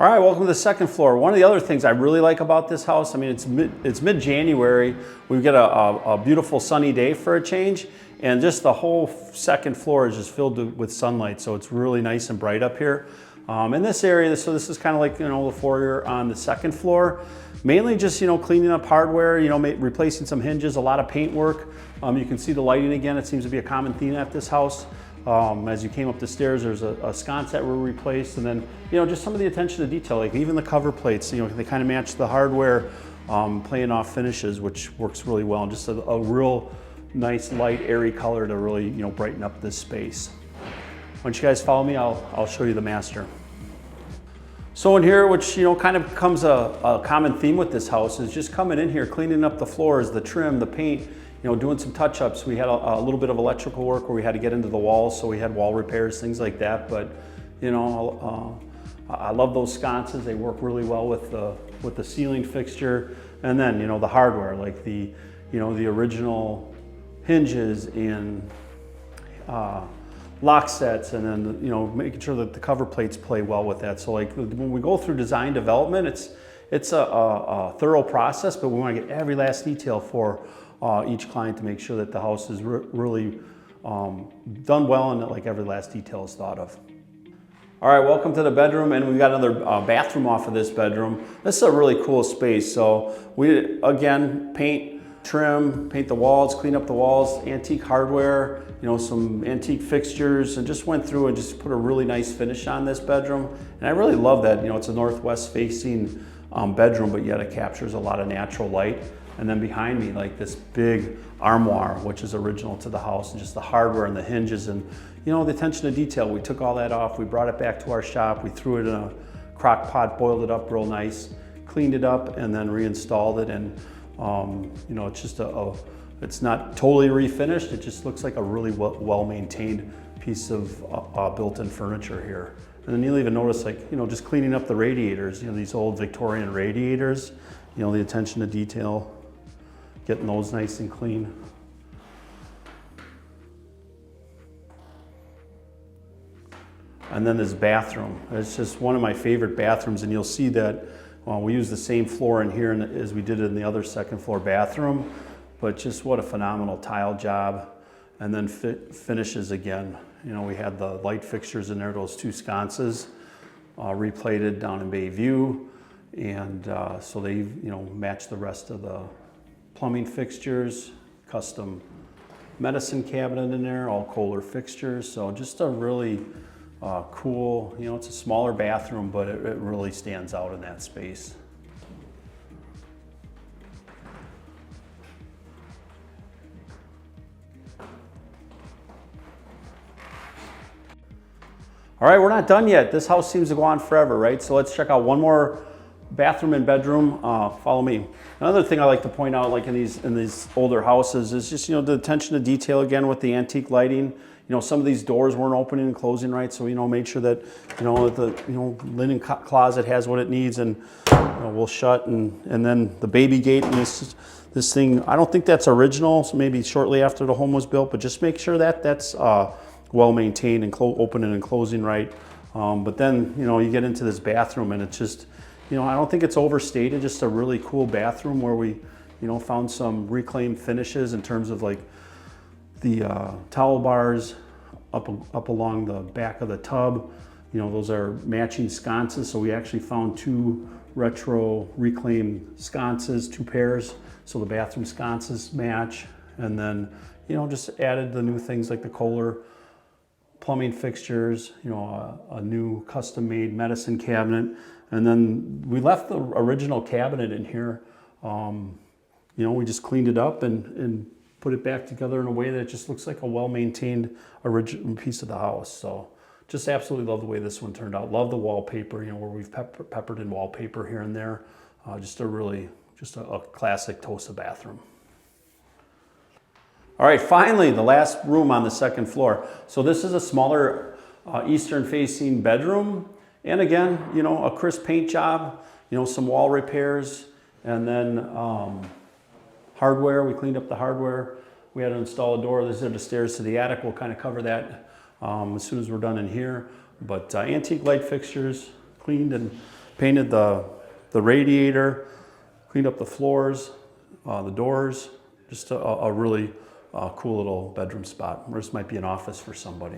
All right, welcome to the second floor. One of the other things I really like about this house, I mean, it's mid-January. We've got a beautiful sunny day for a change, and just the whole second floor is just filled with sunlight, so it's really nice and bright up here. In this area, so this is kind of like, the foyer on the second floor. Mainly just, cleaning up hardware, replacing some hinges, a lot of paint work. You can see the lighting again. It seems to be a common theme at this house. As you came up the stairs, there's a sconce that were replaced, and then, just some of the attention to detail, like even the cover plates, they kind of match the hardware, playing off finishes, which works really well. And just a real nice, light, airy color to really, brighten up this space. Once you guys follow me, I'll show you the master. So in here, which kind of becomes a common theme with this house, is just coming in here, cleaning up the floors, the trim, the paint, doing some touch-ups. We had a little bit of electrical work where we had to get into the walls, so we had wall repairs, things like that. But I love those sconces. They work really well with the ceiling fixture, and then the hardware, like the original hinges and lock sets, and then making sure that the cover plates play well with that. So like when we go through design development, it's a thorough process, but we want to get every last detail for each client to make sure that the house is really done well and that like every last detail is thought of. All right, welcome to the bedroom, and we've got another bathroom off of this bedroom. This is a really cool space. So we, again, paint the walls, clean up the walls, antique hardware, some antique fixtures, and just went through and just put a really nice finish on this bedroom. And I really love that, it's a northwest facing bedroom, but yet it captures a lot of natural light. And then behind me, like this big armoire, which is original to the house, and just the hardware and the hinges and, the attention to detail. We took all that off, we brought it back to our shop, we threw it in a crock pot, boiled it up real nice, cleaned it up, and then reinstalled it. And, it's just it's not totally refinished. It just looks like a really well-maintained piece of built-in furniture here. And then you'll even notice, like, just cleaning up the radiators, these old Victorian radiators, the attention to detail, getting those nice and clean. And then this bathroom. It's just one of my favorite bathrooms, and you'll see that we use the same floor in here as we did in the other second floor bathroom, but just what a phenomenal tile job. And then finishes again. We had the light fixtures in there, those two sconces, replated down in Bayview. And so they, match the rest of the plumbing fixtures, custom medicine cabinet in there, all Kohler fixtures. So just a really cool, it's a smaller bathroom, but it really stands out in that space. All right, we're not done yet. This house seems to go on forever, right? So let's check out one more bathroom and bedroom. Follow me. Another thing I like to point out, like in these older houses, is just the attention to detail again with the antique lighting. Some of these doors weren't opening and closing right, so made sure that the linen closet has what it needs and will shut. And then the baby gate and this thing, I don't think that's original, so maybe shortly after the home was built, but just make sure that that's well maintained and opening and closing right. But then you get into this bathroom, and it's just I don't think it's overstated. Just a really cool bathroom where we found some reclaimed finishes in terms of like the towel bars up along the back of the tub. Those are matching sconces, so we actually found two retro reclaimed sconces, two pairs, so the bathroom sconces match. And then just added the new things like the Kohler plumbing fixtures, a new custom-made medicine cabinet. And then we left the original cabinet in here. We just cleaned it up and put it back together in a way that it just looks like a well-maintained original piece of the house. So just absolutely love the way this one turned out. Love the wallpaper, where we've peppered in wallpaper here and there. Just a classic Tosa bathroom. All right, finally, the last room on the second floor. So this is a smaller eastern-facing bedroom. And again, a crisp paint job, some wall repairs, and then hardware. We cleaned up the hardware. We had to install a door. These are the stairs to the attic. We'll kind of cover that as soon as we're done in here. But antique light fixtures, cleaned and painted the radiator, cleaned up the floors, the doors. Just a really cool little bedroom spot. Or this might be an office for somebody.